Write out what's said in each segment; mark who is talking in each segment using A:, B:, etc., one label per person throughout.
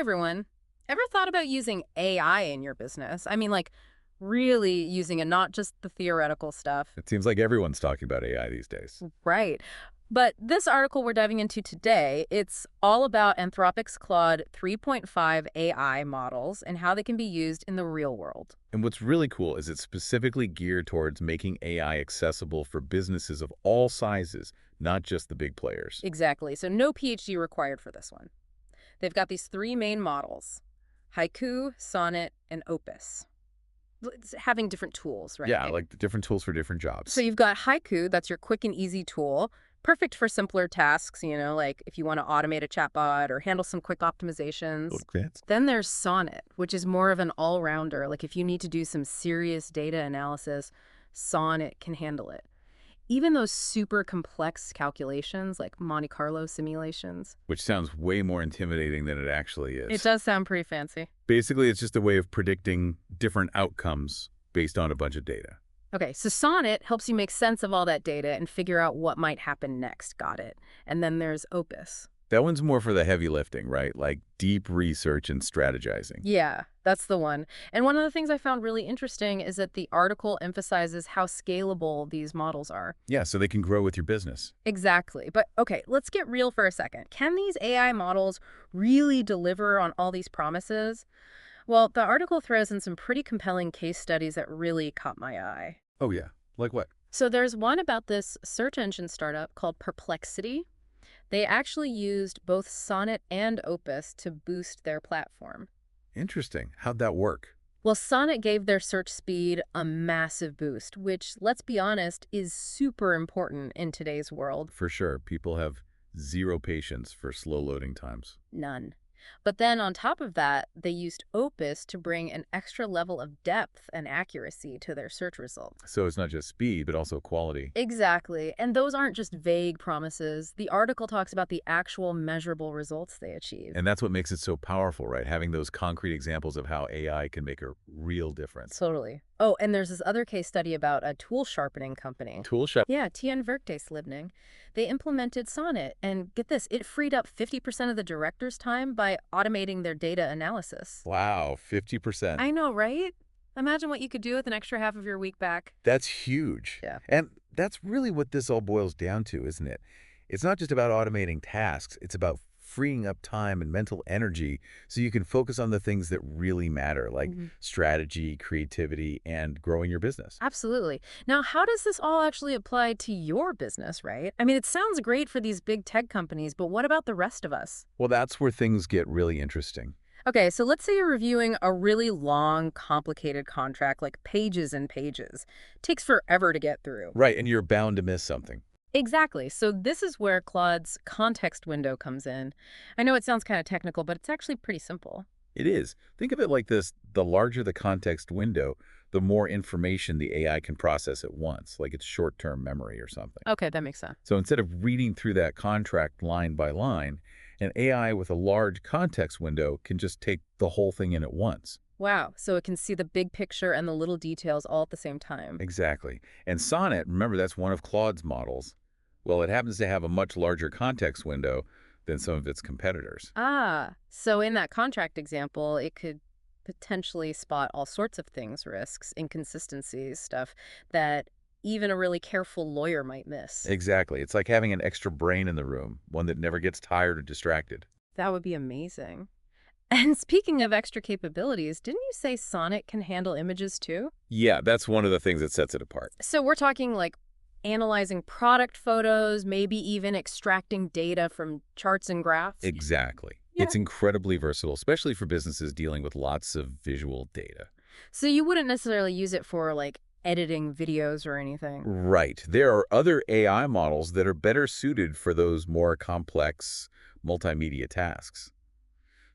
A: everyone. Ever thought about using AI in your business? I mean, like, really using it, not just the theoretical stuff.
B: It seems like everyone's talking about AI these days.
A: Right. But this article we're diving into today, it's all about Anthropic's Claude 3.5 AI models and how they can be used in the real world.
B: And what's really cool is it's specifically geared towards making AI accessible for businesses of all sizes, not just the big players.
A: Exactly. So no PhD required for this one. They've got these three main models: Haiku, Sonnet, and Opus. It's having different tools, right?
B: Yeah, like the different tools for different jobs.
A: So you've got Haiku, that's your quick and easy tool, perfect for simpler tasks, like if you want to automate a chatbot or handle some quick optimizations. Then there's Sonnet, which is more of an all-rounder. Like if you need to do some serious data analysis, Sonnet can handle it. Even those super complex calculations, like Monte Carlo simulations.
B: Which sounds way more intimidating than it actually is.
A: It does sound pretty fancy.
B: Basically, it's just a way of predicting different outcomes based on a bunch of data.
A: Okay, so Sonnet helps you make sense of all that data and figure out what might happen next. Got it. And then there's Opus.
B: That one's more for the heavy lifting, right? Like deep research and strategizing.
A: Yeah, that's the one. And one of the things I found really interesting is that the article emphasizes how scalable these models are.
B: Yeah, so they can grow with your business.
A: Exactly. But okay, let's get real for a second. Can these AI models really deliver on all these promises? Well, the article throws in some pretty compelling case studies that really caught my eye.
B: Oh, yeah. Like what?
A: So there's one about this search engine startup called Perplexity. They actually used both Sonnet and Opus to boost their platform.
B: Interesting. How'd that work?
A: Well, Sonnet gave their search speed a massive boost, which, let's be honest, is super important in today's world.
B: For sure. People have zero patience for slow loading times.
A: None. But then on top of that, they used Opus to bring an extra level of depth and accuracy to their search results.
B: So it's not just speed, but also quality.
A: Exactly. And those aren't just vague promises. The article talks about the actual measurable results they achieve.
B: And that's what makes it so powerful, right? Having those concrete examples of how AI can make a real difference.
A: Totally. Oh, and there's this other case study about a tool sharpening company.
B: Tool sharpening?
A: Yeah, TN Værktøjsslibning. They implemented Sonnet, and get this, it freed up 50% of the director's time by automating their data analysis.
B: Wow, 50%.
A: I know, right? Imagine what you could do with an extra half of your week back.
B: That's huge.
A: Yeah.
B: And that's really what this all boils down to, isn't it? It's not just about automating tasks. It's about freeing up time and mental energy so you can focus on the things that really matter, like strategy, creativity, and growing your business.
A: Absolutely. Now, how does this all actually apply to your business, right? I mean, it sounds great for these big tech companies, but what about the rest of us?
B: Well, that's where things get really interesting.
A: Okay, so let's say you're reviewing a really long, complicated contract, like pages and pages. It takes forever to get through.
B: Right, and you're bound to miss something.
A: Exactly. So this is where Claude's context window comes in. I know it sounds kind of technical, but it's actually pretty simple.
B: It is. Think of it like this. The larger the context window, the more information the AI can process at once, like it's short-term memory or something.
A: Okay, that makes sense.
B: So instead of reading through that contract line by line, an AI with a large context window can just take the whole thing in at once.
A: Wow, so it can see the big picture and the little details all at the same time.
B: Exactly. And Sonnet, remember, that's one of Claude's models. Well, it happens to have a much larger context window than some of its competitors.
A: Ah, so in that contract example, it could potentially spot all sorts of things, risks, inconsistencies, stuff that even a really careful lawyer might miss.
B: Exactly. It's like having an extra brain in the room, one that never gets tired or distracted.
A: That would be amazing. And speaking of extra capabilities, didn't you say Sonnet can handle images too?
B: Yeah, that's one of the things that sets it apart.
A: So we're talking like analyzing product photos, maybe even extracting data from charts and graphs?
B: Exactly.
A: Yeah.
B: It's incredibly versatile, especially for businesses dealing with lots of visual data.
A: So you wouldn't necessarily use it for like editing videos or anything?
B: Right. There are other AI models that are better suited for those more complex multimedia tasks.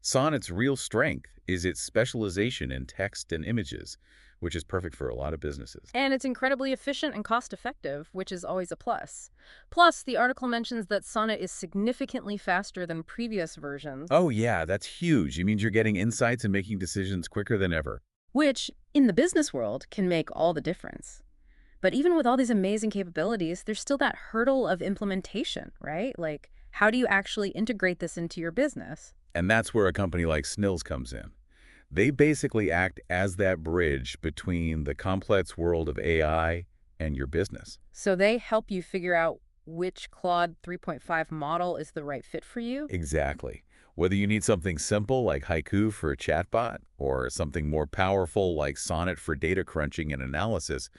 B: Sonnet's real strength is its specialization in text and images, which is perfect for a lot of businesses.
A: And it's incredibly efficient and cost-effective, which is always a plus. Plus, the article mentions that Sonnet is significantly faster than previous versions.
B: Oh yeah, that's huge. It means you're getting insights and making decisions quicker than ever.
A: Which, in the business world, can make all the difference. But even with all these amazing capabilities, there's still that hurdle of implementation, right? Like, how do you actually integrate this into your business?
B: And that's where a company like Snilld comes in. They basically act as that bridge between the complex world of AI and your business.
A: So they help you figure out which Claude 3.5 model is the right fit for you?
B: Exactly. Whether you need something simple like Haiku for a chatbot or something more powerful like Sonnet for data crunching and analysis,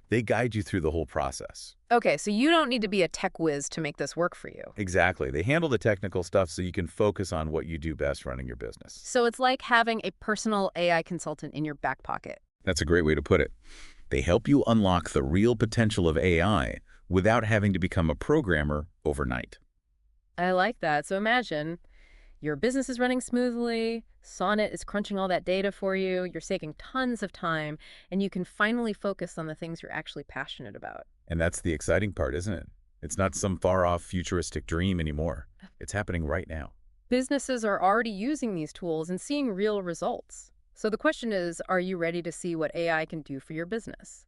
B: they guide you through the whole process.
A: Okay, so you don't need to be a tech whiz to make this work for you.
B: Exactly. They handle the technical stuff so you can focus on what you do best running your business.
A: So it's like having a personal AI consultant in your back pocket.
B: That's a great way to put it. They help you unlock the real potential of AI without having to become a programmer overnight.
A: I like that. So imagine your business is running smoothly, Sonnet is crunching all that data for you, you're saving tons of time, and you can finally focus on the things you're actually passionate about.
B: And that's the exciting part, isn't it? It's not some far-off futuristic dream anymore. It's happening right now.
A: Businesses are already using these tools and seeing real results. So the question is, are you ready to see what AI can do for your business?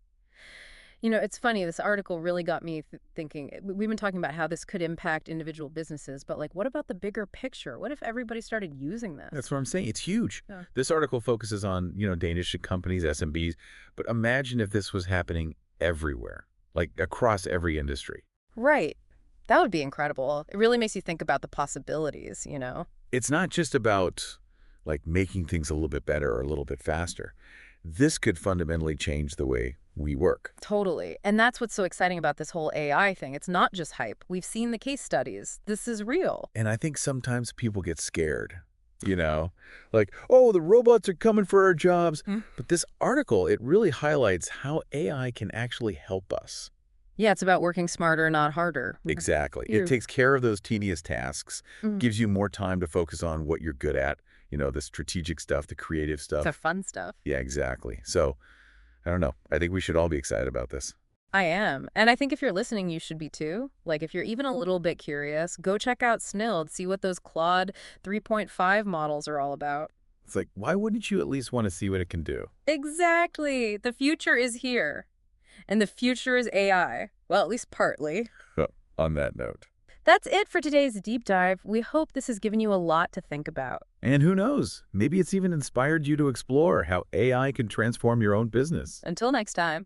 A: You know, it's funny, this article really got me thinking. We've been talking about how this could impact individual businesses, but like, what about the bigger picture? What if everybody started using this?
B: That's what I'm saying. It's huge.
A: Yeah.
B: This article focuses on, Danish companies, SMBs, but imagine if this was happening everywhere, like across every industry.
A: Right. That would be incredible. It really makes you think about the possibilities, you know?
B: It's not just about like making things a little bit better or a little bit faster. This could fundamentally change the way we work.
A: Totally. And that's what's so exciting about this whole AI thing. It's not just hype. We've seen the case studies. This is real.
B: And I think sometimes people get scared, like, oh, the robots are coming for our jobs. But this article, it really highlights how AI can actually help us.
A: Yeah, it's about working smarter, not harder.
B: Exactly. It takes care of those tedious tasks, gives you more time to focus on what you're good at, the strategic stuff, the creative stuff.
A: The fun stuff.
B: Yeah, exactly. So, I don't know. I think we should all be excited about this.
A: I am. And I think if you're listening, you should be too. Like, if you're even a little bit curious, go check out Snilld, see what those Claude 3.5 models are all about.
B: It's like, why wouldn't you at least want to see what it can do?
A: Exactly. The future is here. And the future is AI. Well, at least partly.
B: On that note.
A: That's it for today's deep dive. We hope this has given you a lot to think about.
B: And who knows, maybe it's even inspired you to explore how AI can transform your own business.
A: Until next time.